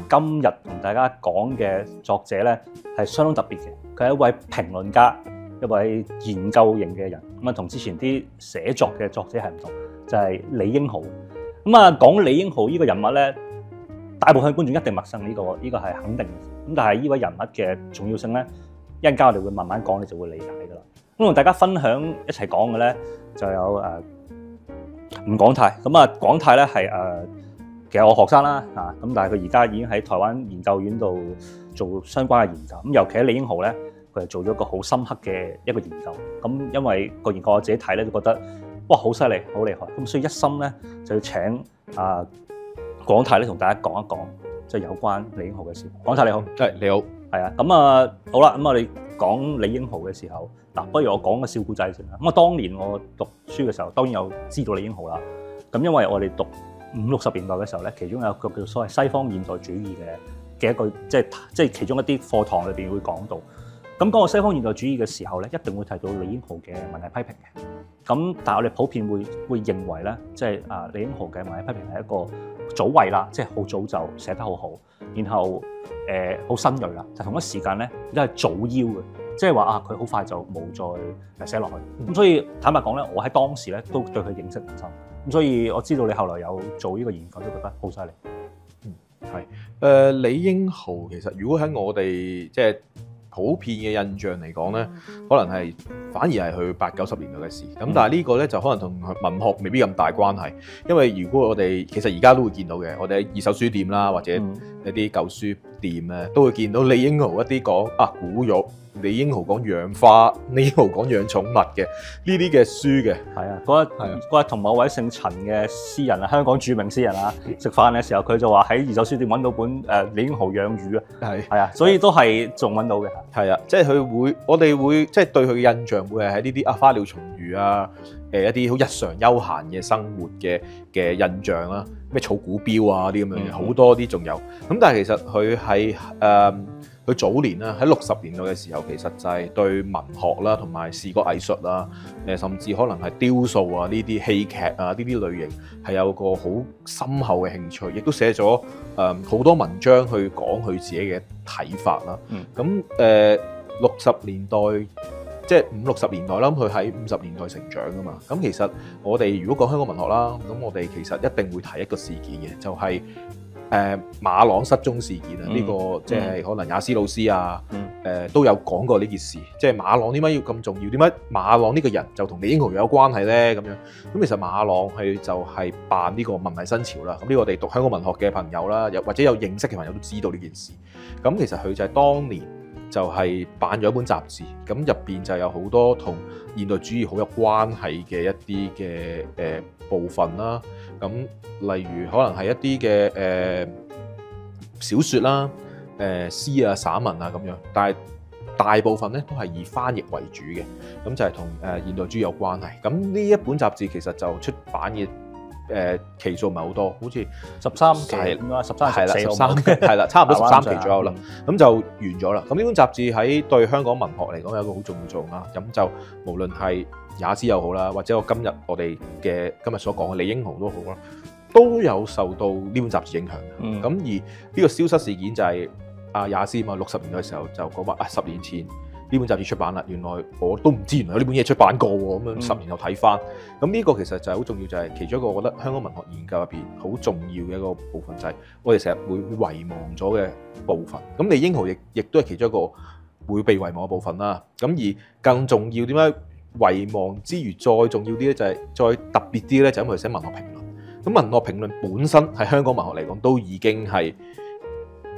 今日同大家講嘅作者咧係相當特別嘅，佢係一位評論家，一位研究型嘅人。咁啊，同之前啲寫作嘅作者係唔同，就係李英豪。咁啊，講李英豪呢個人物咧，大部分觀眾一定陌生，呢個係肯定嘅。咁但係呢位人物嘅重要性咧，一陣間我哋會慢慢講，你就會理解㗎啦。咁同大家分享一齊講嘅咧，就有吳廣泰。咁啊，廣泰咧係其實我學生啦嚇，咁但係佢而家已經喺台灣研究院度做相關嘅研究。咁尤其喺李英豪咧，佢係做咗一個好深刻嘅一個研究。咁因為個研究我自己睇咧，都覺得哇好犀利，好厲害。咁所以一心咧就要請廣泰咧同大家講一講，即係有關李英豪嘅事。廣泰你好，你好，係啊。咁好啦，咁我哋講李英豪嘅時候，嗱，不如我講個小故仔先啦。咁我當年我讀書嘅時候，當然有知道李英豪啦。咁因為我哋讀50、60年代嘅時候咧，其中有一個叫所謂西方現代主義嘅一個，即係其中一啲課堂裏邊會講到。咁講到西方現代主義嘅時候咧，一定會提到李英豪嘅文藝批評嘅。咁但係我哋普遍會認為咧，即係李英豪嘅文藝批評係一個早慧啦，即係好早就寫得好好，然後好新鋭啦。就同一時間咧，都係早夭嘅，即係話佢好快就冇再寫落去。咁所以坦白講咧，我喺當時咧都對佢認識唔深。咁所以我知道你後來有做呢個研究，都覺得好犀利。係李英豪其實如果喺我哋即係普遍嘅印象嚟講咧，可能係反而係去80、90年代嘅事。咁但係呢個咧就可能同文學未必咁大關係，因為如果我哋其實而家都會見到嘅，我哋喺二手書店啦，或者一啲舊書店咧，都會見到李英豪一啲講古玉。李英豪講養花，李英豪講養寵物嘅呢啲嘅書嘅。係啊，嗰日同某位姓陳嘅詩人啊，香港著名詩人啊，食飯嘅時候，佢就話喺二手書店揾到本李英豪養魚啊。係啊，所以都係仲揾到嘅。係啊，即係我哋會即係對佢嘅印象會係喺呢啲花鳥蟲魚啊，一啲好日常休閒嘅生活嘅印象啦，咩草古標啊啲咁樣，好多啲仲有。咁但係其實佢係佢早年啦，喺60年代嘅時候，其實就係對文學啦，同埋視覺藝術啦，甚至可能係雕塑啊呢啲戲劇啊呢啲類型，係有個好深厚嘅興趣，亦都寫咗好多文章去講佢自己嘅睇法啦。咁60年代即係50、60年代啦，佢喺50年代成長噶嘛。咁其實我哋如果講香港文學啦，咁我哋其實一定會提一個事件嘅，就係馬朗失蹤事件啊！呢個即係可能也斯老師啊，都有講過呢件事。即係馬朗點解要咁重要？點解馬朗呢個人就同李英豪有關係咧？咁樣咁其實馬朗佢就係辦呢個文藝新潮啦。咁呢個我哋讀香港文學嘅朋友啦，又或者有認識嘅朋友都知道呢件事。咁其實佢就係當年就係辦咗一本雜誌，咁入邊就有好多同現代主義好有關係嘅一啲嘅部分啦。咁例如可能係一啲嘅小説啦、詩啊、散文啊咁樣，但係大部分咧都係以翻譯為主嘅，咁就係同現代主義有關係。咁呢一本雜誌其實就出版嘅期數唔係好多，好似13期咁啦，13係啦，差唔多13期左右啦，咁就完咗啦。咁呢本雜誌喺對香港文學嚟講有一個好重要作用啦。咁就無論係也斯又好啦，或者我哋嘅今日所講嘅李英豪都好啦，都有受到呢本雜誌影響。咁而呢個消失事件就係也斯嘛，60年代嘅時候就講話10年前呢本雜誌出版啦，原來我都唔知原來有呢本嘢出版過喎。咁樣10年後睇翻，咁呢個其實就係好重要，就係其中一個我覺得香港文學研究入邊好重要嘅一個部分，就係我哋成日會遺忘咗嘅部分。咁李英豪亦都係其中一個會被遺忘嘅部分啦。咁而更重要點解遺忘之餘再重要啲咧，就係再特別啲咧，就因為佢寫文學評論。咁文學評論本身喺香港文學嚟講都已經係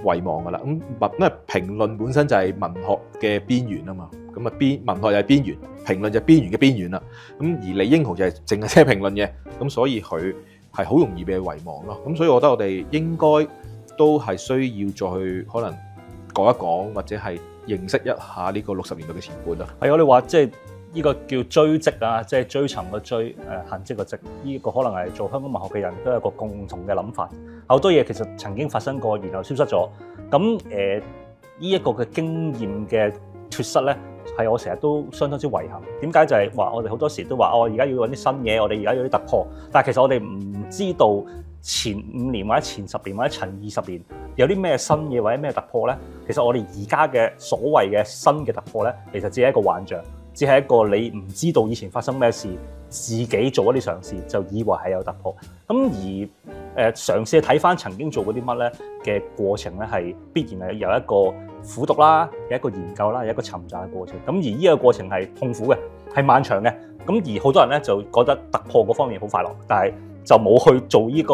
遺忘噶啦。咁因為評論本身就係文學嘅邊緣啊嘛。咁文學又係邊緣，評論就係邊緣嘅邊緣啦。咁而李英豪就係淨係寫評論嘅，咁所以佢係好容易被遺忘咯。咁所以我覺得我哋應該都係需要再去可能講一講，或者係認識一下呢個60年代嘅前輩啦。係我哋話即係。呢個叫追跡啊，即係追尋個追，痕跡個跡。呢個可能係做香港文學嘅人都有個共同嘅諗法。好多嘢其實曾經發生過，然後消失咗。咁呢一個嘅經驗嘅缺失咧，係我成日都相當之遺憾。點解就係話我哋好多時都話而家要揾啲新嘢，我哋而家要啲突破。但係其實我哋唔知道前5年或者前10年或者前20年有啲咩新嘢或者咩突破咧？其實我哋而家嘅所謂嘅新嘅突破咧，其實只係一個幻象，只係一個你唔知道以前發生咩事，自己做一啲嘗試就以為係有突破。咁而嘗試去睇翻曾經做過啲乜咧嘅過程咧，係必然係有一個苦讀啦，有一個研究啦，有一個尋找嘅過程。咁而呢個過程係痛苦嘅，係漫長嘅。咁而好多人咧就覺得突破嗰方面好快樂，但係就冇去做呢個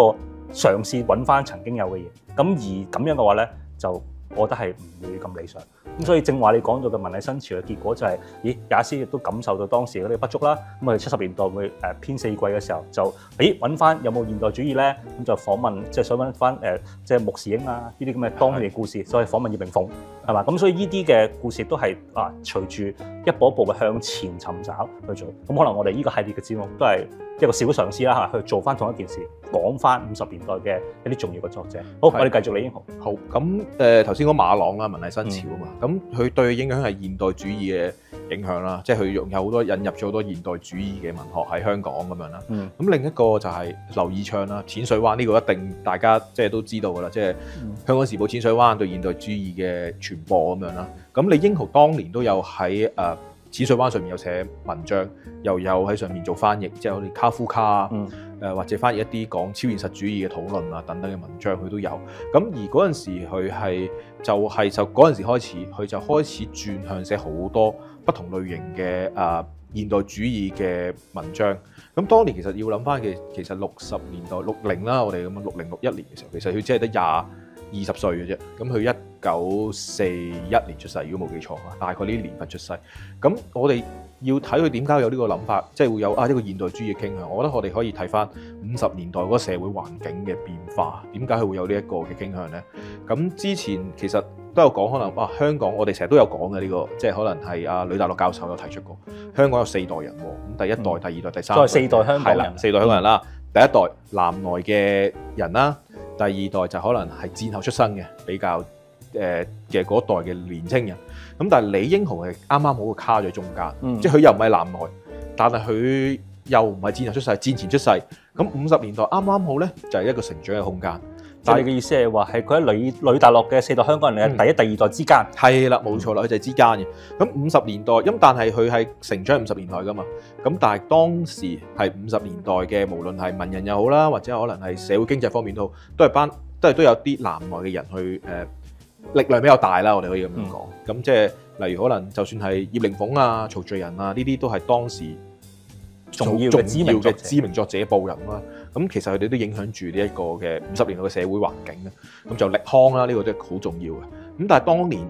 嘗試揾翻曾經有嘅嘢。咁而咁樣嘅話咧，就我覺得係唔會咁理想。咁所以正話你講到嘅文藝新潮嘅結果就係、是，也斯亦都感受到當時嗰啲不足啦。咁我哋70年代會編四季嘅時候，就揾翻有冇現代主義咧？咁就訪問，即係想揾翻即係穆時英啊呢啲咁嘅當年嘅故事，所以訪問葉靈鳳係嘛？咁所以呢啲嘅故事都係隨住一步一步嘅向前尋找去做。咁可能我哋呢個系列嘅節目都係一個小嘗試啦嚇，去做翻同一件事，講翻50年代嘅一啲重要嘅作者。好，我哋繼續李英豪。好，咁頭先講馬朗啦，文藝新潮啊嘛，咁佢對影響係現代主義嘅影響啦，即係佢有好多引入咗好多現代主義嘅文學喺香港咁樣啦。咁另一個就係劉以鬯啦，淺水灣呢個一定大家即係都知道噶啦，即係香港時報淺水灣對現代主義嘅傳播咁樣啦。咁李英豪當年都有喺淺水灣上面有寫文章，又有喺上面做翻譯，即係好似卡夫卡啊，或者翻譯一啲講超現實主義嘅討論啊等等嘅文章，佢都有。咁而嗰陣時佢係就嗰陣時開始，佢就開始轉向寫好多不同類型嘅現代主義嘅文章。咁當年其實要諗翻嘅，其實60年代60啦，我哋咁樣60、61年嘅時候，其實佢只係得20歲嘅啫。咁佢1941年出世，如果冇記錯啊，大概呢啲年份出世。咁我哋要睇佢點解有呢個諗法，即係會有一個現代主義嘅傾向。我覺得我哋可以睇翻50年代嗰個社會環境嘅變化，點解佢會有呢一個嘅傾向咧？咁之前其實都有講，可能香港我哋成日都有講嘅呢個，即係可能係呂大樂教授有提出過，香港有4代人喎。咁第一代、第二代、第三代，再4代香港人， 4代香港人啦。第一代南來嘅人啦，第二代就可能係戰後出生嘅比較嘅嗰代嘅年青人。咁但係李英豪係啱啱好卡咗中間，即係佢又唔係南來，但係佢又唔係戰後出世，戰前出世。咁50年代啱啱好咧，就係一個成長嘅空間。即係你嘅意思係話係佢喺呂大樂嘅4代香港人嘅第一、第二代之間。係啦，冇錯啦，佢就係之間嘅。咁50年代，但係佢係成長50年代噶嘛。咁但係當時係50年代嘅，無論係文人又好啦，或者可能係社會經濟方面都好，都有啲南來嘅人去力量比較大啦，我哋可以咁樣講。咁即係例如可能就算係葉靈鳳啊、曹聚仁啊，呢啲都係當時重要嘅知名作者、報人啦。咁其實佢哋都影響住呢一個嘅50年代嘅社會環境咧。咁就力康啦，呢個都係好重要嘅。咁但係當年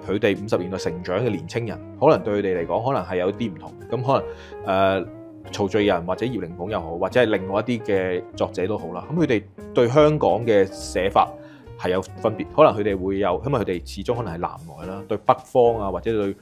佢哋50年代成長嘅年青人，可能對佢哋嚟講，可能係有啲唔同嘅。咁可能曹聚仁或者葉靈鳳又好，或者係另外一啲嘅作者都好啦。咁佢哋對香港嘅寫法係有分別，可能佢哋會有，因為佢哋始終可能係南來啦，對北方啊或者對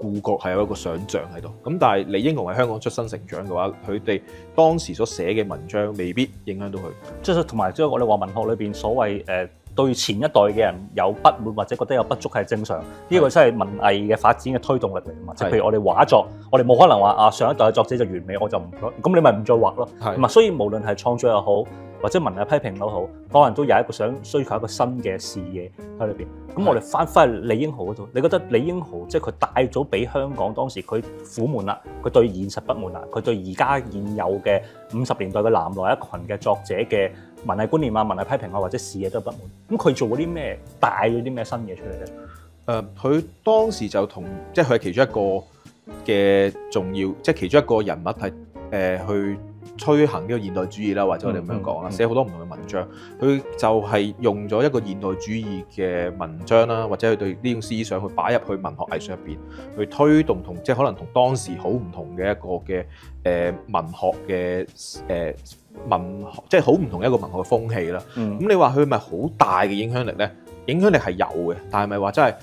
故國係有一個想像喺度。咁但係李英豪喺香港出生成長嘅話，佢哋當時所寫嘅文章未必影響到佢。即係同埋即係我哋話文學裏邊所謂對前一代嘅人有不滿或者覺得有不足係正常，呢個真係文藝嘅發展嘅推動力嚟嘛。即係譬如我哋畫作，我哋冇可能話上一代嘅作者就完美，我就唔咁你咪唔再畫咯。咁啊，所以無論係創作又好，或者文藝批評都好，可能都有一個想需求一個新嘅視野喺裏邊。咁我哋翻去李英豪嗰度，你覺得李英豪即係佢帶咗俾香港當時佢苦悶啦，佢對現實不滿啦，佢對而家現有嘅50年代嘅南來一群嘅作者嘅文藝觀念啊、文藝批評啊或者視野都不滿。咁佢做過啲咩？帶咗啲咩新嘢出嚟咧？佢當時就即係佢係其中一個嘅重要，即係其中一個人物係去推行呢個現代主義啦，或者我哋咁樣講啦，寫好多唔同嘅文章。佢就係用咗一個現代主義嘅文章啦，或者佢對呢種思想去擺入去文學藝術入邊，去推動即係可能同當時好唔同嘅一個嘅文學嘅即係好唔同一個文學嘅風氣啦。咁你話佢咪好大嘅影響力咧？影響力係有嘅，但係咪話真係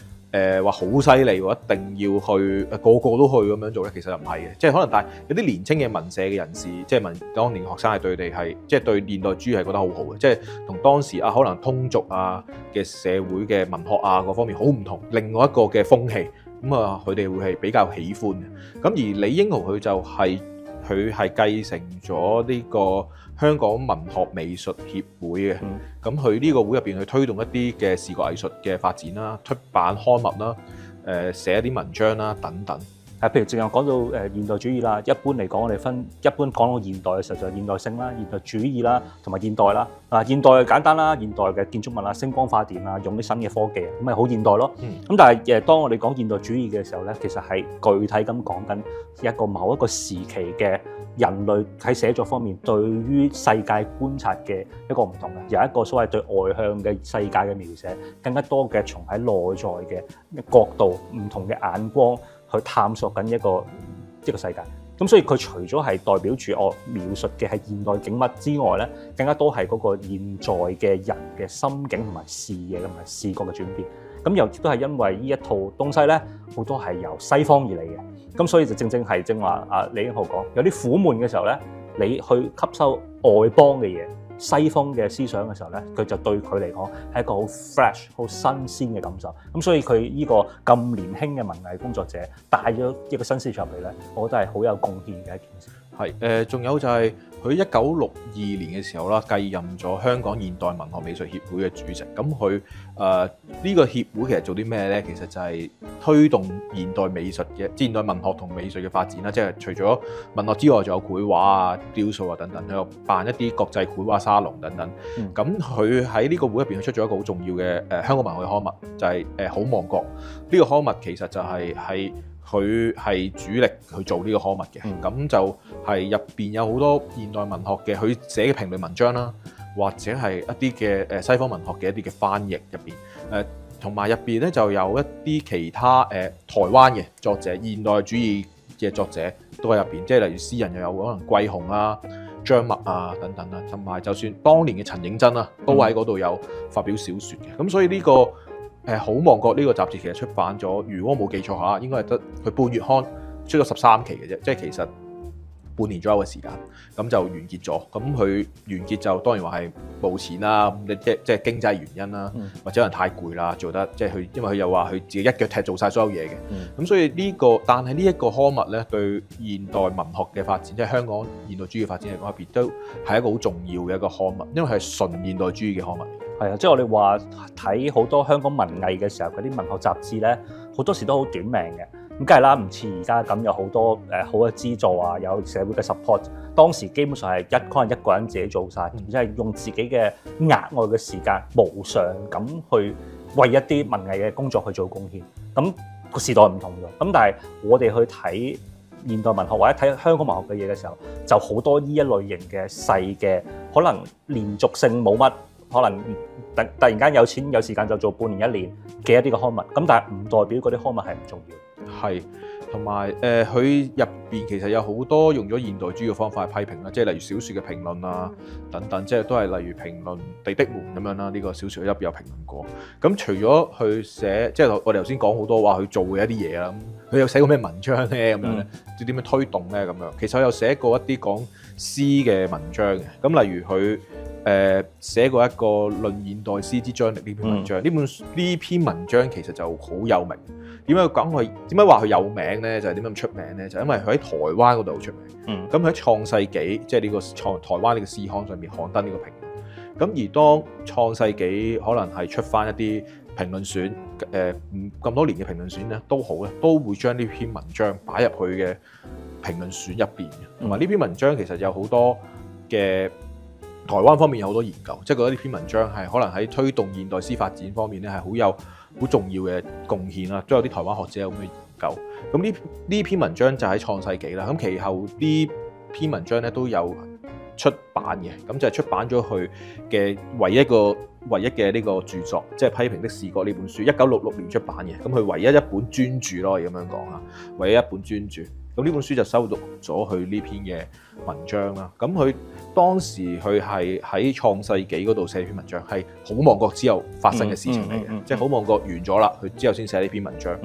話好犀利喎，一定要去個個都去咁樣做咧？其實又唔係嘅，即係可能但係有啲年青嘅文社嘅人士，即係當年學生係對佢哋係即係對現代主義係覺得好好嘅，即係同當時可能通俗嘅社會嘅文學各方面好唔同，另外一個嘅風氣，咁佢哋會係比較喜歡嘅。咁而李英豪佢就係佢係繼承咗呢個香港文學美術協會嘅。咁佢呢個會入邊去推動一啲嘅視覺藝術嘅發展啦、出版刊物啦、寫一啲文章啦等等。譬如淨係講到現代主義啦，一般嚟講，我哋一般講到現代嘅時候就係現代性啦、現代主義啦，同埋現代啦。現代簡單啦，現代嘅建築物啦、星光化電啊，用啲新嘅科技啊，咁咪好現代咯。咁但係當我哋講現代主義嘅時候咧，其實係具體咁講緊某一個時期嘅人類喺寫作方面對於世界觀察嘅一個唔同嘅，有一個所謂對外向嘅世界嘅描寫，更加多嘅從喺內在嘅角度、唔同嘅眼光去探索緊一個世界。咁所以佢除咗係代表住我描述嘅係現代景物之外咧，更加多係嗰個現在嘅人嘅心境同埋視野同埋視覺嘅轉變。咁又亦都係因為呢一套東西咧，好多係由西方而嚟嘅。咁所以就正係正話李英豪講，有啲苦悶嘅時候咧，你去吸收外邦嘅嘢、西方嘅思想嘅時候咧，佢就對佢嚟講係一個好 fresh、好新鮮嘅感受。咁所以佢呢個咁年輕嘅文藝工作者帶咗一個新思想入嚟咧，我覺得係好有貢獻嘅一件事。係仲有就係佢1962年嘅時候啦，繼任咗香港現代文學美術協會嘅主席。咁佢呢個協會其實做啲咩咧？其實就係推動現代美術嘅現代文學同美術嘅發展啦。即係除咗文學之外，仲有繪畫啊、雕塑啊等等，佢又辦一啲國際繪畫沙龍等等。咁佢喺呢個會入邊出咗一個好重要嘅香港文學嘅刊物，就係好望角。呢個刊物其實就係佢係主力去做呢個刊物嘅。咁就係入邊有好多現代文學嘅佢寫嘅評論文章啦，或者係一啲嘅西方文學嘅一啲嘅翻譯入邊。同埋入邊咧就有一啲其他台灣嘅作者、現代主義嘅作者都喺入邊，即係例如詩人又有可能桂紅啊、張默啊等等啦，同埋就算當年嘅陳映真啊，都喺嗰度有發表小説嘅。咁所以呢個好望角呢個雜誌其實出版咗，如果我冇記錯嚇，應該係得佢半月刊出咗13期嘅啫，即係其實半年左右嘅時間，咁就完結咗。咁佢完結就當然話係冇錢啦，即係經濟原因啦，或者可能太攰啦，做得即係佢，因為佢又話佢自己一腳踢做晒所有嘢嘅。咁所以但係呢一個刊物咧，對現代文學嘅發展，即係香港現代主義發展嚟講，入邊都係一個好重要嘅一個刊物，因為係純現代主義嘅刊物。係啊，即係我哋話睇好多香港文藝嘅時候，嗰啲文學雜誌咧，好多時都好短命嘅。咁梗係啦，唔似而家咁有好多好嘅資助啊，有社會嘅 support。當時基本上係可能一個人自己做晒，即係用自己嘅額外嘅時間無償咁去為一啲文藝嘅工作去做貢獻。咁個時代唔同咗。咁但係我哋去睇現代文學或者睇香港文學嘅嘢嘅時候，就好多呢一類型嘅細嘅，可能連續性冇乜。可能突然間有錢有時間就做半年一年嘅一啲嘅刊物，咁但係唔代表嗰啲刊物係唔重要。係，同埋佢入邊其實有好多用咗現代主義嘅方法去批評啦，即係例如小説嘅評論啊等等，即係都係例如評論《地的門》咁樣啦。呢個小説入邊有評論過。咁除咗去寫，即係我哋頭先講好多話佢做嘅一啲嘢啦，佢有寫過咩文章咧咁樣咧？點樣推動咧咁樣？其實有寫過一啲講詩嘅文章嘅，咁例如佢寫過一個《論現代詩之張力》呢篇文章。呢篇文章其實就好有名。點解話佢有名咧？就係點樣咁出名咧？就係因為佢喺台灣嗰度出名。咁喺《創世紀》即係呢個台灣呢個詩刊上面刊登呢個評論。咁而當《創世紀》可能係出翻一啲評論選，咁多年嘅評論選咧都好咧，都會將呢篇文章擺入去嘅評論選入邊嘅。同埋呢篇文章其實有好多嘅台灣方面有好多研究，即係覺得呢篇文章係可能喺推動現代詩發展方面咧係好重要嘅貢獻啦，都有啲台灣學者有咁嘅研究。咁呢篇文章就喺創世紀啦。咁其後呢篇文章咧都有出版嘅，咁就係出版咗佢嘅唯一嘅呢個著作，即係批評的視覺呢本書，1966年出版嘅。咁佢唯一一本專著咯，可以咁樣講啊，唯一一本專著。咁呢本書就收錄咗佢呢篇嘅文章啦。咁佢當時佢係喺創世紀嗰度寫篇文章，係好望角之後發生嘅事情嚟嘅，即係好望角完咗啦，佢之後先寫呢篇文章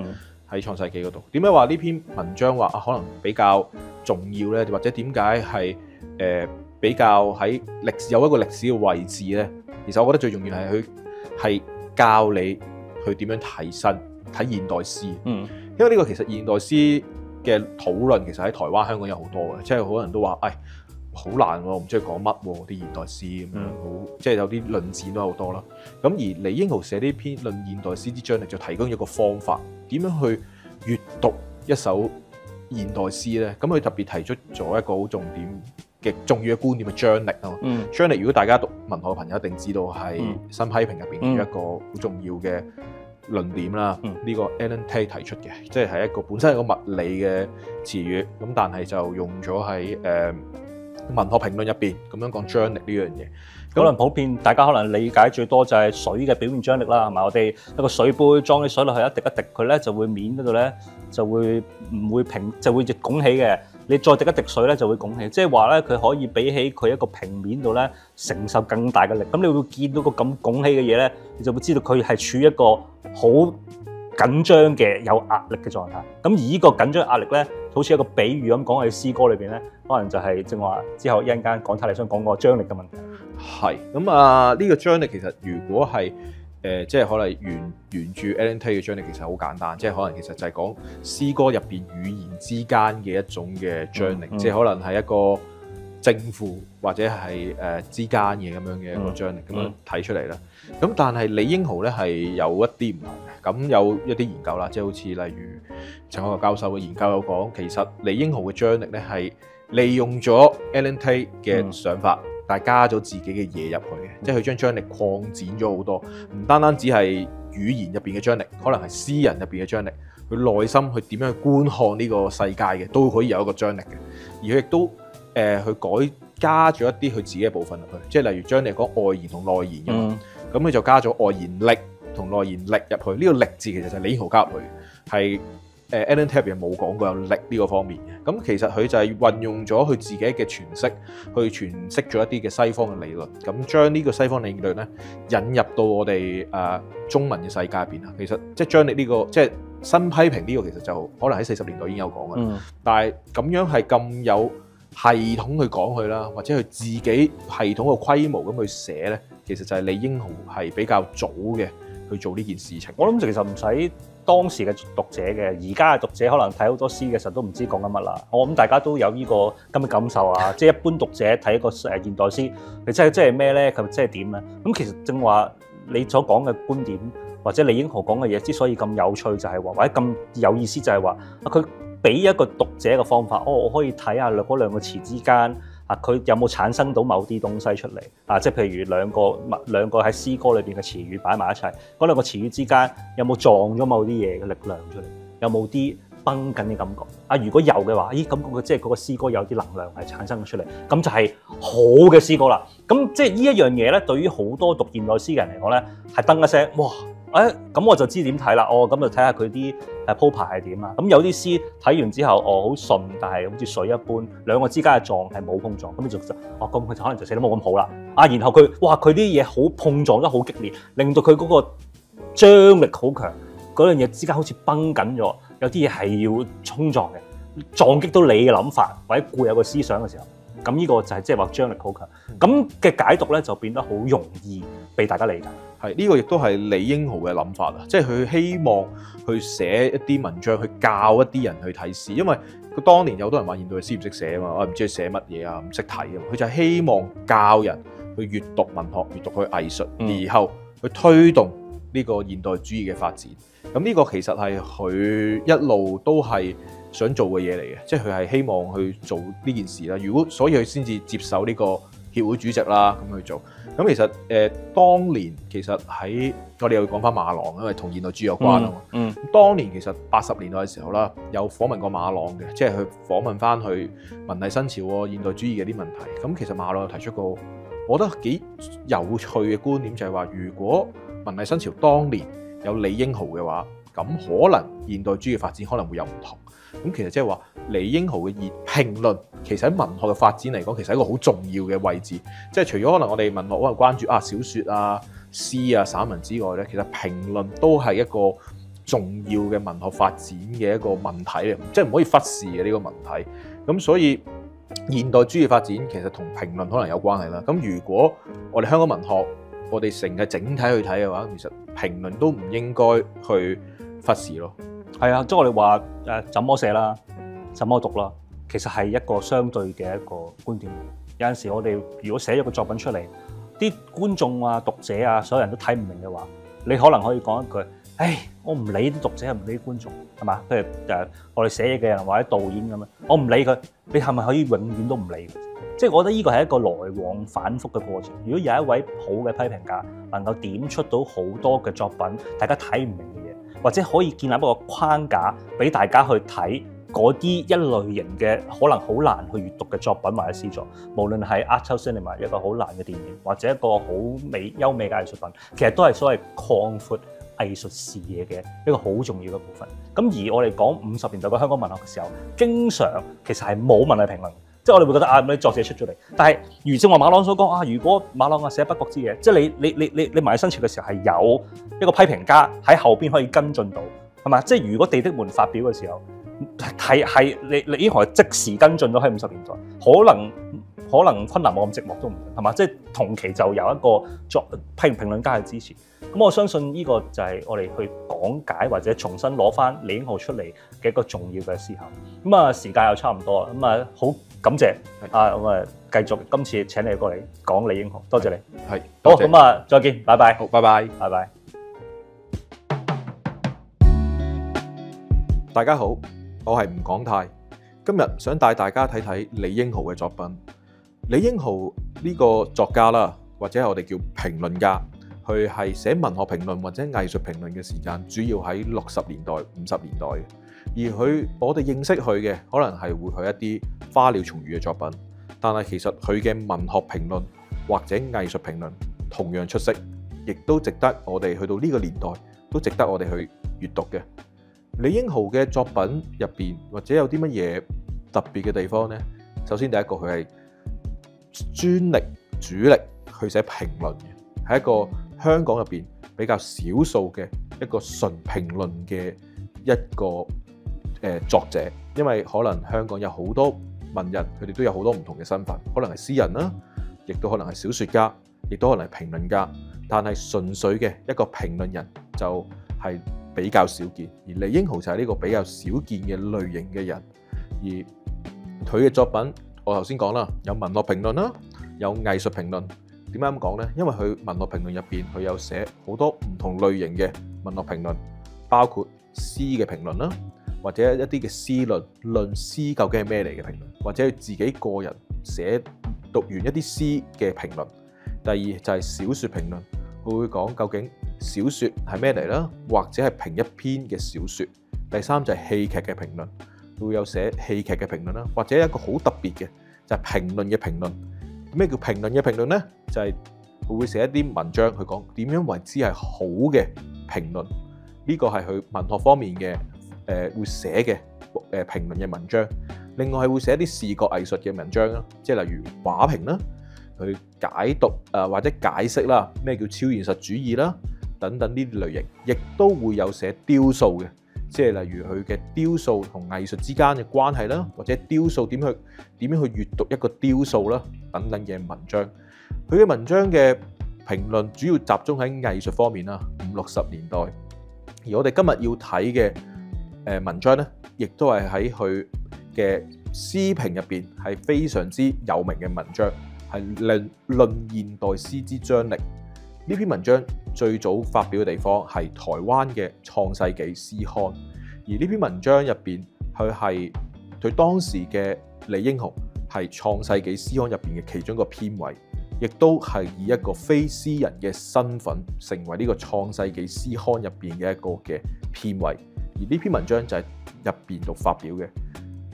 喺創世紀嗰度。點解話呢篇文章話可能比較重要咧？或者點解係比較喺歷史有一個歷史嘅位置咧？其實我覺得最重要係佢係教你去點樣睇現代詩。因為呢個其實現代詩嘅討論其實喺台灣、香港有好多嘅，即係好多人都話，好難喎，唔知佢講乜喎啲現代詩咁樣，即係有啲論戰都好多啦。咁而李英豪寫呢篇《論現代詩之張力》就提供一個方法，點樣去閱讀一首現代詩咧？咁佢特別提出咗一個好重要嘅觀點嘅張力啊。張力如果大家讀文學嘅朋友一定知道係新批評入邊嘅一個好重要嘅論點啦。呢個 Alan Tate 提出嘅，即係一個本身係一個物理嘅詞語，咁但係就用咗喺文學評論入邊咁樣講張力呢樣嘢。可能普遍大家可能理解最多就係水嘅表面張力啦，係咪？我哋一個水杯裝啲水落去，一滴一滴佢咧就會面嗰度咧就會唔會平，就會拱起嘅。你再滴一滴水咧就會拱起，即係話咧佢可以比起佢一個平面度咧承受更大嘅力。咁你會見到個咁拱起嘅嘢咧，你就會知道佢係處於一個好緊張嘅有壓力嘅狀態。咁而呢個緊張壓力咧，好似一個比喻咁講喺詩歌裏邊咧，可能就係正話之後一陣間講太你想講個張力嘅問題。係咁啊！呢個張力其實如果係即係可能沿住 Alan Tate 嘅張力，其實好簡單，即係可能其實就係講詩歌入邊語言之間嘅一種嘅張力，即係可能係一個正負或者係之間嘅咁樣嘅一個張力咁樣睇出嚟啦。咁但係李英豪咧係有一啲唔同嘅，咁有一啲研究啦，即係好似例如陳凱國教授嘅研究有講，其實李英豪嘅張力咧係利用咗 Alan Tate 嘅想法。但係加咗自己嘅嘢入去嘅，即係佢將張力擴展咗好多，唔單單只係語言入邊嘅張力，可能係詩人入邊嘅張力，佢內心去點樣去觀看呢個世界嘅，都可以有一個張力嘅。而佢亦都去加咗一啲佢自己嘅部分入去，即係例如張力講外延同內延嘅嘛，咁佢就加咗外延力同內延力入去。呢個力字其實就係李英豪加入去，係Alan Tate 入邊冇講過有力呢個方面嘅。咁其實佢就係運用咗佢自己嘅詮釋，去詮釋咗一啲嘅西方嘅理論，咁將呢個西方理論咧引入到我哋中文嘅世界入邊啊。其實即係張力呢個即係新批評呢個，其實就可能喺40年代已經有講嘅，但係咁樣係咁有系統去講佢啦，或者佢自己系統嘅規模咁去寫咧，其實就係李英豪係比較早嘅去做呢件事情。我諗其實唔使當時嘅讀者嘅，而家嘅讀者可能睇好多詩嘅時候都唔知講緊乜啦。我諗大家都有呢個咁嘅感受啊，即係一般讀者睇一個現代詩，你真係咩咧？佢即係點咧？咁其實正話你所講嘅觀點，或者李英豪講嘅嘢之所以咁有趣，就係話或者咁有意思，就係話佢俾一個讀者嘅方法，我可以睇下嗰兩個詞之間。佢有冇產生到某啲東西出嚟？即係譬如兩個喺詩歌裏邊嘅詞語擺埋一齊，嗰兩個詞語之間有冇撞咗某啲嘢嘅力量出嚟？有冇啲繃緊嘅感覺？如果有嘅話，咁即係嗰個詩歌有啲能量係產生咗出嚟，咁就係好嘅詩歌啦。咁即係呢一樣嘢咧，對於好多讀現代詩嘅人嚟講咧，係噔一聲，哇！咁我就知點睇啦。咁就睇下佢啲鋪排係點啊。咁有啲詩睇完之後，好順，但係好似水一般，兩個之間嘅撞係冇碰撞，咁就咁佢可能就寫得冇咁好啦。然後佢啲嘢好碰撞得好激烈，令到佢嗰個張力好強，嗰樣嘢之間好似繃緊咗，有啲嘢係要衝撞嘅，撞擊到你嘅諗法或者固有嘅思想嘅時候，咁呢個就係即係話張力好強。咁嘅解讀咧就變得好容易被大家理解。係呢個亦都係李英豪嘅諗法啦，即係佢希望去寫一啲文章去教一啲人去睇詩，因為佢當年有好多人話現代詩唔識寫啊嘛，我唔知佢寫乜嘢啊，唔識睇啊，佢就係希望教人去閱讀文學、閱讀佢藝術，然後去推動呢個現代主義嘅發展。咁呢個其實係佢一路都係想做嘅嘢嚟嘅，即係佢係希望去做呢件事啦。所以佢先至接受呢個協會主席啦，咁去做。咁其實當年其實喺我哋又講翻馬郎，因為同現代主義有關啊嘛。當年其實80年代嘅時候啦，有訪問過馬郎嘅，即係去訪問翻佢文藝新潮、現代主義嘅啲問題。咁其實馬郎有提出過，我覺得幾有趣嘅觀點，就係話如果文藝新潮當年有李英豪嘅話，咁可能現代主義發展可能會有唔同。咁其實即係話李英豪嘅評論，其實喺文學嘅發展嚟講，其實係一個好重要嘅位置。即係除咗可能我哋文學可能關注小説啊、詩啊、散文之外咧，其實評論都係一個重要嘅文學發展嘅一個問題嚟，即係唔可以忽視嘅呢個問題。咁所以現代主義發展其實同評論可能有關係啦。咁如果我哋香港文學，我哋成個整體去睇嘅話，其實評論都唔應該去忽視咯。係啊，即係我哋話怎麼寫啦，怎麼讀啦，其實係一個相對嘅一個觀點。有陣時我哋如果寫咗個作品出嚟，啲觀眾啊、讀者啊，所有人都睇唔明嘅話，你可能可以講一句：唉，我唔理啲讀者，唔理啲觀眾，係嘛？譬如我哋寫嘢嘅人或者導演咁樣，我唔理佢，你係咪可以永遠都唔理佢？即係我覺得呢個係一個來往反覆嘅過程。如果有一位好嘅批評家能夠點出到好多嘅作品，大家睇唔明嘅嘢，或者可以建立一個框架俾大家去睇嗰啲一類型嘅可能好難去閱讀嘅作品或者詩作，無論係 art house cinema 一個好難嘅電影，或者一個好優美嘅藝術品，其實都係所謂擴闊藝術視野嘅一個好重要嘅部分。咁而我哋講50年代嘅香港文學嘅時候，經常其實係冇文藝評論，即係我哋會覺得啲作者出咗嚟。但係如正話馬朗所講如果馬朗寫不覺之嘢，即係你埋喺新潮嘅時候係有一個批評家喺後邊可以跟進到，係嘛？即係如果地的門發表嘅時候，係你呢行即時跟進咗喺50年代，可能昆南冇咁寂寞都唔定，係嘛？即係同期就有一個批評論家去支持。咁我相信呢個就係我哋去講解或者重新攞翻李英浩出嚟嘅一個重要嘅思考。咁啊，時間又差唔多啦，咁啊好感謝咁啊繼續今次請你過嚟講李英浩，多謝你。係好，咁啊再見，拜拜。好，拜拜，拜拜。大家好，我係吳廣泰，今日想帶大家睇睇李英浩嘅作品。李英浩呢個作家啦，或者我哋叫評論家，佢係寫文學評論或者藝術評論嘅時間，主要喺60年代、50年代嘅。而我哋認識佢嘅，可能係會去一啲花鳥蟲魚嘅作品，但係其實佢嘅文學評論或者藝術評論同樣出色，亦都值得我哋去到呢個年代都值得我哋去閱讀嘅。李英浩嘅作品入邊，或者有啲乜嘢特別嘅地方呢？首先第一個，佢係專力主力去寫評論嘅，係一個香港入邊比較少數嘅一個純評論嘅一個作者。因為可能香港有好多文人，佢哋都有好多唔同嘅身份，可能係詩人啦，亦都可能係小說家，亦都可能係評論家。但係純粹嘅一個評論人就係比較少見，而李英浩就係呢個比較少見嘅類型嘅人。而佢嘅作品，我頭先講啦，有文學評論啦，有藝術評論。點解咁講呢？因為佢文學評論入邊，佢有寫好多唔同類型嘅文學評論，包括詩嘅評論啦，或者一啲嘅詩論，論詩究竟係咩嚟嘅評論，或者佢自己個人寫讀完一啲詩嘅評論。第二就係小說評論，佢會講究竟小說係咩嚟啦，或者係評一篇嘅小說。第三就係戲劇嘅評論，佢會有寫戲劇嘅評論啦，或者一個好特別嘅就係評論嘅評論。咩叫評論嘅評論呢？就係佢會寫一啲文章去講點樣為之係好嘅評論。呢個係佢文學方面嘅會寫嘅評論嘅文章。另外係會寫一啲視覺藝術嘅文章啦，即係例如畫評啦，去解讀或者解釋啦咩叫超現實主義啦等等呢啲類型。亦都會有寫雕塑嘅，即係例如佢嘅雕塑同藝術之間嘅關係啦，或者雕塑點樣去閱讀一個雕塑啦等等嘅文章。佢嘅文章嘅評論主要集中喺藝術方面啦，50、60年代。而我哋今日要睇嘅文章咧，亦都係喺佢嘅詩評入邊係非常之有名嘅文章，係論現代詩之張力。呢篇文章最早發表嘅地方係台灣嘅創世紀詩刊，而呢篇文章入邊佢當時嘅李英浩係創世紀詩刊入邊嘅其中一個編委，亦都係以一個非詩人嘅身份成為呢個創世紀詩刊入邊嘅一個嘅編委。而呢篇文章就係入邊度發表嘅。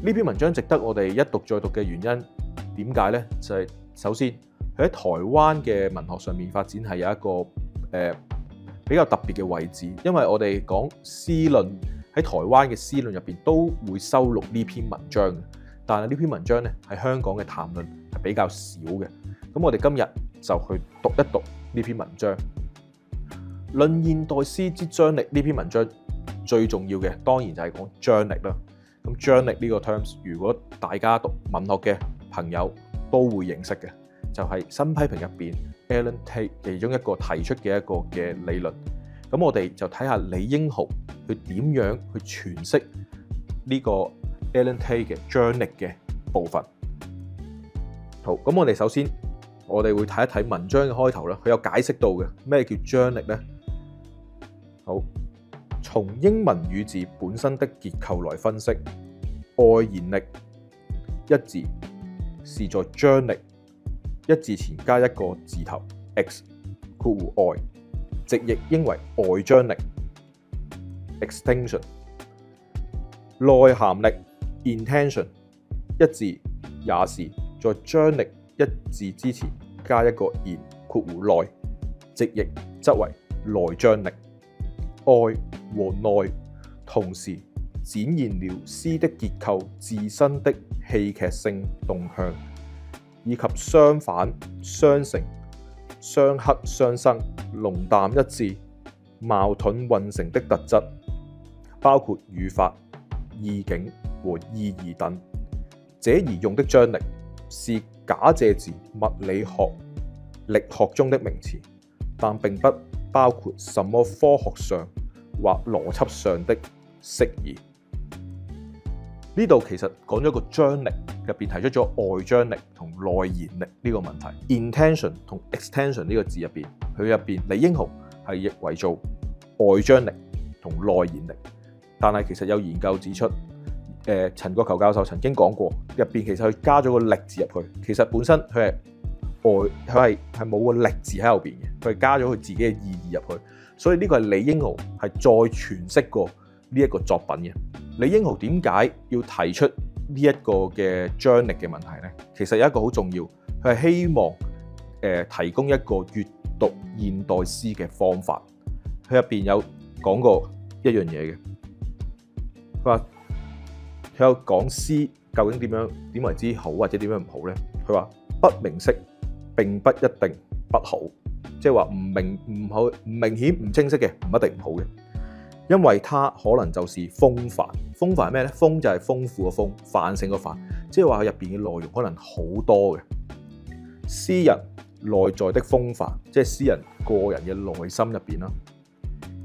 呢篇文章值得我哋一讀再讀嘅原因點解呢？就係首先佢喺台灣嘅文學上面發展係有一個比較特別嘅位置，因為我哋講詩論喺台灣嘅詩論入邊都會收錄呢篇文章嘅，但係呢篇文章咧喺香港嘅談論係比較少嘅。咁我哋今日就去讀一讀呢篇文章。論現代詩之張力，呢篇文章最重要嘅當然就係講張力啦。咁張力呢個 terms， 如果大家讀文學嘅朋友都會認識嘅，就係新批評入邊 Alan Tate 其中一個提出嘅一個嘅理論。咁我哋就睇下李英浩佢點樣去詮釋呢個 Alan Tate 嘅張力嘅部分。好，咁我哋首先我哋會睇一睇文章嘅開頭啦，佢有解釋到嘅咩叫張力呢？好，從英文語字本身的結構來分析，外延力一字是在張力一字前加一個字頭 x 括弧外，直譯應為外張力 extension。內涵力 intention 一字也是在張力一字之前加一個 in 括弧內，直譯則為內張力。外和內同時展現了詩的結構自身的戲劇性動向，以及相反、相成、相克、相生、濃淡一致、矛盾混成的特質，包括語法、意境和意義等。這兒用的張力是假借自物理學、力學中的名詞，但並不包括什麼科學上或邏輯上的釋義。呢度其實講咗個張力，入邊提出咗外張力同內延力呢個問題。intention 同 extension 呢個字入邊，佢入邊李英豪係譯為做外張力同內延力，但係其實有研究指出，陳國球教授曾經講過，入邊其實佢加咗個力字入去，其實本身佢係冇個力字喺後邊嘅，佢係加咗佢自己嘅意義入去，所以呢個係李英豪係再詮釋過呢一個作品嘅。李英豪點解要提出呢一個嘅張力嘅問題呢？其實有一個好重要，佢係希望提供一個閱讀現代詩嘅方法。佢入邊有講過一樣嘢嘅，佢話佢有講詩究竟點為之好或者點樣唔好呢？佢話不明晰並不一定不好，即係話唔明顯唔清晰嘅唔一定唔好嘅，因為它可能就是豐繁。豐繁係咩呢？豐就係豐富嘅豐，繁盛嘅繁，即係話佢入邊嘅內容可能好多嘅。詩人內在的豐繁，即係詩人個人嘅內心入邊啦，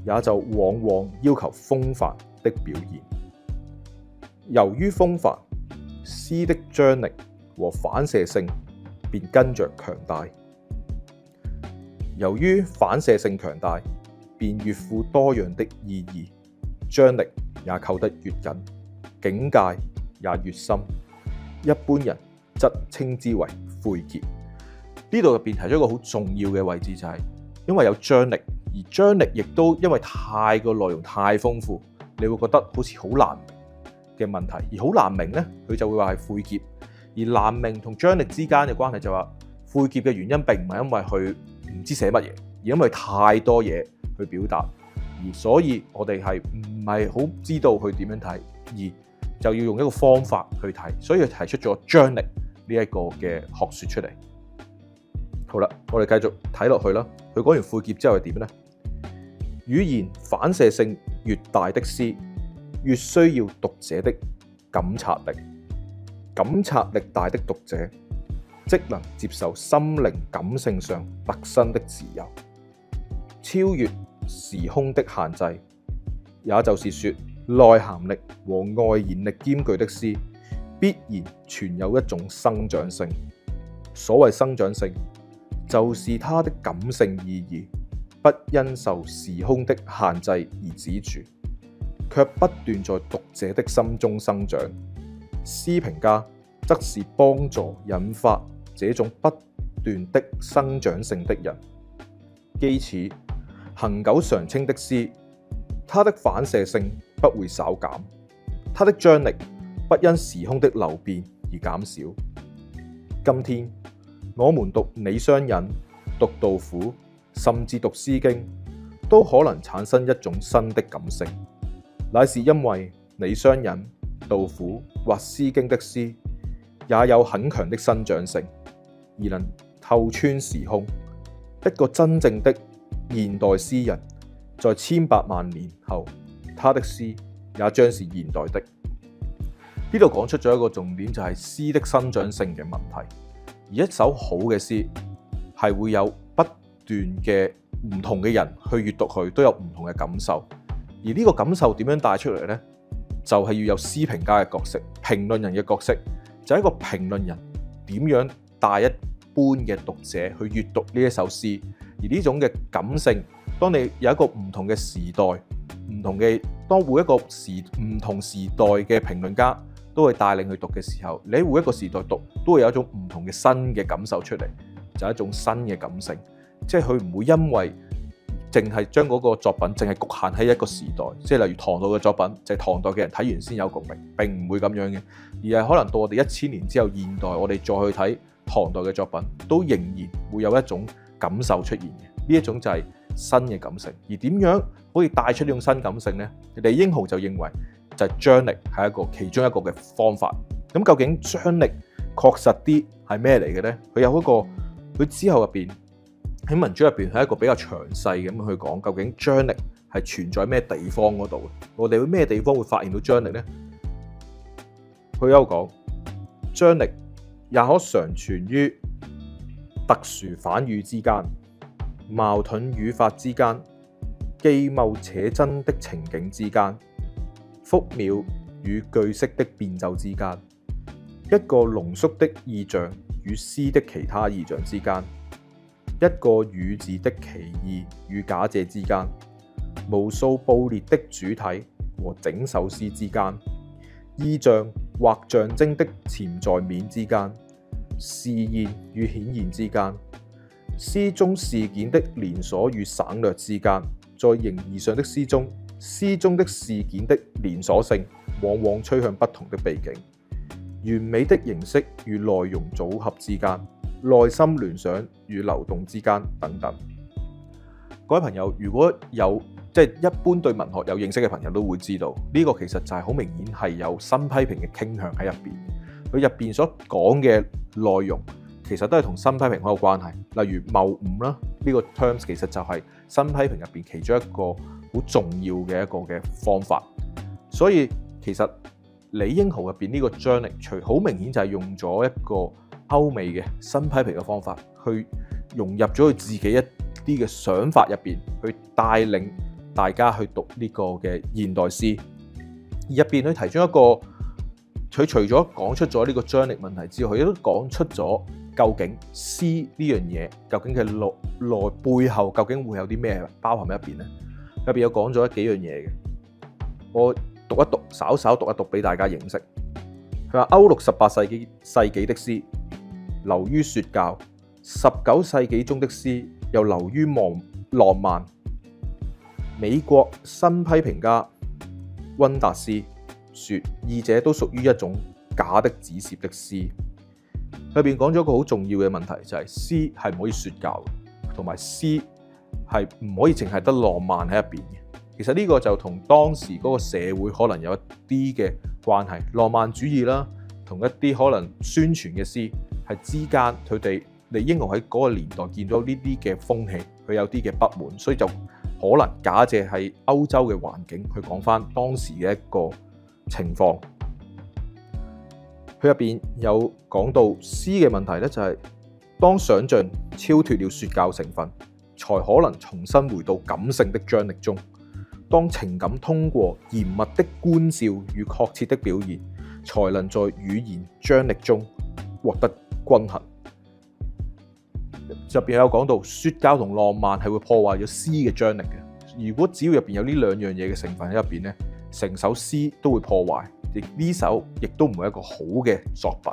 也就往往要求豐繁的表現。由於豐繁，詩的張力和反射性便跟着強大。由於反射性強大，便越富多樣的意義，張力也扣得越緊，境界也越深。一般人則稱之為晦澀。呢度入邊提出一個好重要嘅位置，就係因為有張力，而張力亦都因為太過內容太豐富，你會覺得好似好難明嘅問題，而好難明呢，佢就會話係晦澀。而難明同張力之間嘅關係就話，晦澀嘅原因並唔係因為佢唔知寫乜嘢，而因為太多嘢去表達，而所以我哋係唔係好知道佢點樣睇，而就要用一個方法去睇，所以佢提出咗張力呢一個嘅學說出嚟。好啦，我哋繼續睇落去啦。佢講完晦澀之後係點呢？語言反射性越大的詩，越需要讀者的感察力。感察力大的讀者，即能接受心靈感性上特身的自由，超越時空的限制。也就是說，內涵力和外延力兼具的詩，必然存有一種生長性。所謂生長性，就是它的感性意義不因受時空的限制而止住，卻不斷在讀者的心中生長。詩評家則是幫助引發這種不斷的生長性的人。基此，恆久常青的詩，它的反射性不會稍減，它的張力不因時空的流變而減少。今天我們讀李商隱、讀杜甫，甚至讀詩經，都可能產生一種新的感性，乃是因為李商隱、杜甫或詩經的詩也有很強的生長性，而能透穿時空。一個真正的現代詩人，在千百萬年後，他的詩也將是現代的。呢度講出咗一個重點，就係詩的生長性嘅問題。而一首好嘅詩係會有不斷嘅唔同嘅人去閱讀佢，都有唔同嘅感受。而呢個感受點樣帶出嚟呢？就係要有詩評家嘅角色，評論人嘅角色，就係一個評論人點樣帶一般嘅讀者去閱讀呢一首詩，而呢種嘅感性，當你有一個唔同嘅時代，當每一個唔同時代嘅評論家都會帶領去讀嘅時候，你喺每一個時代讀都會有一種唔同嘅新嘅感受出嚟，就係一種新嘅感性，即係佢唔會因為淨係將嗰個作品淨係局限喺一個時代，即係例如唐代嘅作品，就係唐代嘅人睇完先有共鳴，並唔會咁樣嘅，而係可能到我哋1000年之後現代，我哋再去睇唐代嘅作品，都仍然會有一種感受出現嘅，呢一種就係新嘅感性。而點樣可以帶出呢種新感性呢？李英豪就認為就係張力係其中一個嘅方法。咁究竟張力確實啲係咩嚟嘅呢？佢有佢之後入邊喺文章入邊係一個比較詳細咁去講，究竟張力係存在咩地方嗰度？我哋會咩地方會發現到張力呢？佢有講張力也可常存於特殊反語之間、矛盾語法之間、既謬且真的情景之間、複妙與句式的變奏之間、一個濃縮的意象與詩的其他意象之間、一個語字的奇異與假借之間、無數布列的主體和整首詩之間、意象或象徵的潛在面之間、示現與顯現之間、詩中事件的連鎖與省略之間，在形而上的詩中，詩中的事件的連鎖性往往趨向不同的秘境，完美的形式與內容組合之間，內心聯想與流動之間等等。各位朋友，如果有一般對文學有認識嘅朋友都會知道，呢個其實就係好明顯係有新批評嘅傾向喺入邊。佢入邊所講嘅內容其實都係同新批評好有關係。例如謬誤啦，呢個 terms 其實就係新批評入邊其中一個好重要嘅一個嘅方法。所以其實李英豪入邊呢個張力，好明顯就係用咗一個歐美嘅新批評嘅方法，去融入咗佢自己一啲嘅想法入邊，去帶領大家去讀呢個嘅現代詩。而入邊佢提出一個，佢除咗講出咗呢個張力問題之外，佢亦都講出咗究竟詩呢樣嘢究竟嘅內背後究竟會有啲咩包含喺入邊呢？入邊有講咗幾樣嘢嘅，我讀一讀，稍稍讀一讀俾大家認識。佢話歐陸18世紀的詩流於說教，19世紀中的詩又流於浪漫。美國新批評家溫達斯說，二者都屬於一種假的指涉的詩。佢入邊講咗一個好重要嘅問題，就係詩係唔可以說教，同埋詩係唔可以淨係得浪漫喺入邊嘅。其實呢個就同當時嗰個社會可能有一啲嘅關係，浪漫主義啦，同一啲可能宣傳嘅詩係之間，佢哋李英豪喺嗰個年代見到呢啲嘅風氣，佢有啲嘅不滿，所以就可能假借係歐洲嘅環境去講翻當時嘅一個情況。佢入邊有講到詩嘅問題咧，就係當想像超脫了說教成分，才可能重新回到感性的張力中。當情感通過嚴密的觀照與確切的表現，才能在語言張力中獲得均衡。入邊有講到說教同浪漫係會破壞咗詩嘅張力嘅。如果只要入邊有呢兩樣嘢嘅成分喺入邊咧，成首詩都會破壞，亦呢首亦都唔係一個好嘅作品。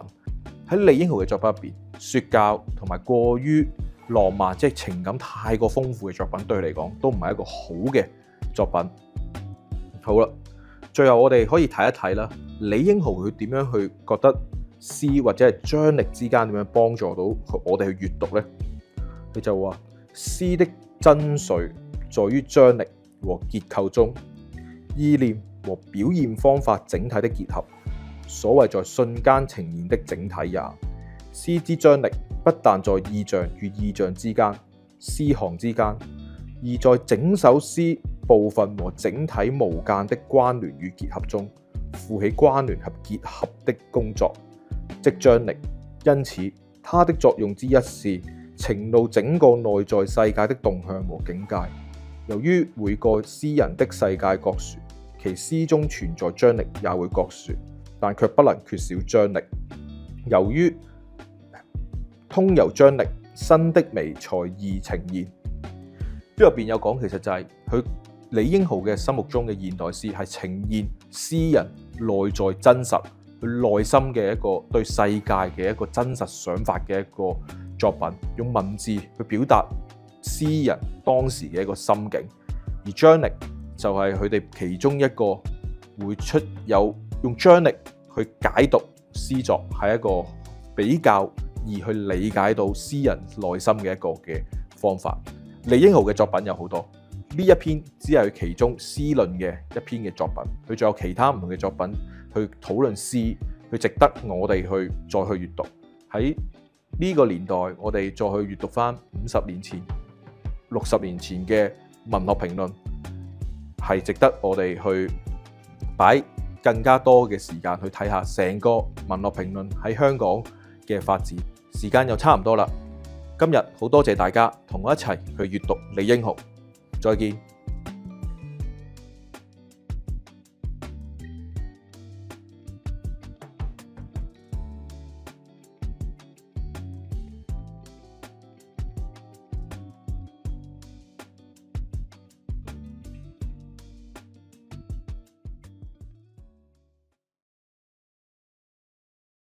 喺李英豪嘅作品入邊，說教同埋過於浪漫，即係情感太過豐富嘅作品，對佢嚟講都唔係一個好嘅作品。好啦，最後我哋可以睇一睇啦，李英豪佢點樣去覺得詩或者係張力之間點樣幫助到我哋去閱讀呢？佢就話詩的真髓在於張力和結構中，意念和表現方法整體的結合，所謂在瞬間呈現的整體也。詩之張力不但在意象與意象之間、詩行之間，而在整首詩部分和整體無間的關聯與結合中，負起關聯和結合的工作，即張力。因此，它的作用之一是呈露整個內在世界的動向和境界。由於每個詩人的世界各殊，其詩中存在張力也會各說，但卻不能缺少張力。由於通由張力，新的美才易呈現。呢入邊有講，其實就係佢李英豪嘅心目中嘅現代詩係呈現詩人內在真實，佢內心嘅一個對世界嘅一個真實想法嘅一個作品，用文字去表達詩人當時嘅一個心境。而張力就係佢哋其中一個會用張力去解讀詩作，係一個比較易去理解到詩人內心嘅一個嘅方法。李英豪嘅作品有好多，呢一篇只係其中詩論嘅一篇嘅作品，佢仲有其他唔同嘅作品去討論詩，佢值得我哋去再去閱讀。喺呢個年代，我哋再去閱讀翻50年前、60年前嘅文學評論，係值得我哋去擺更加多嘅時間去睇下成個文學評論喺香港嘅發展。時間又差唔多啦，今日好多謝大家同我一齊去閱讀李英豪，再見。